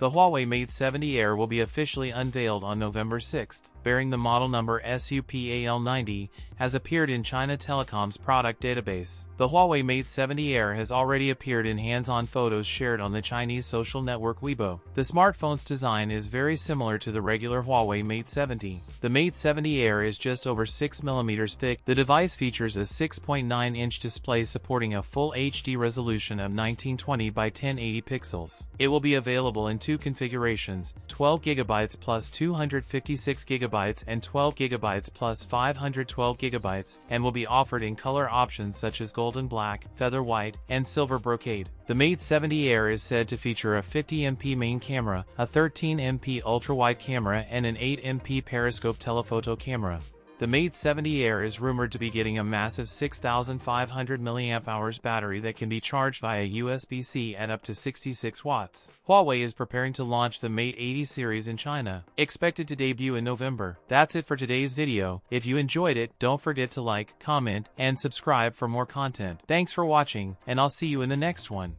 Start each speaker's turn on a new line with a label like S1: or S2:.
S1: The Huawei Mate 70 Air will be officially unveiled on November 6, bearing the model number SUPAL90, has appeared in China Telecom's product database. The Huawei Mate 70 Air has already appeared in hands-on photos shared on the Chinese social network Weibo. The smartphone's design is very similar to the regular Huawei Mate 70. The Mate 70 Air is just over 6 mm thick. The device features a 6.9-inch display supporting a full HD resolution of 1920 by 1080 pixels. It will be available in two configurations, 12GB plus 256GB and 12GB plus 512GB, and will be offered in color options such as golden black, feather white, and silver brocade. The Mate 70 Air is said to feature a 50MP main camera, a 13MP ultra-wide camera, and an 8MP periscope telephoto camera. The Mate 70 Air is rumored to be getting a massive 6,500 mAh battery that can be charged via USB-C at up to 66 watts. Huawei is preparing to launch the Mate 80 series in China, expected to debut in November. That's it for today's video. If you enjoyed it, don't forget to like, comment, and subscribe for more content. Thanks for watching, and I'll see you in the next one.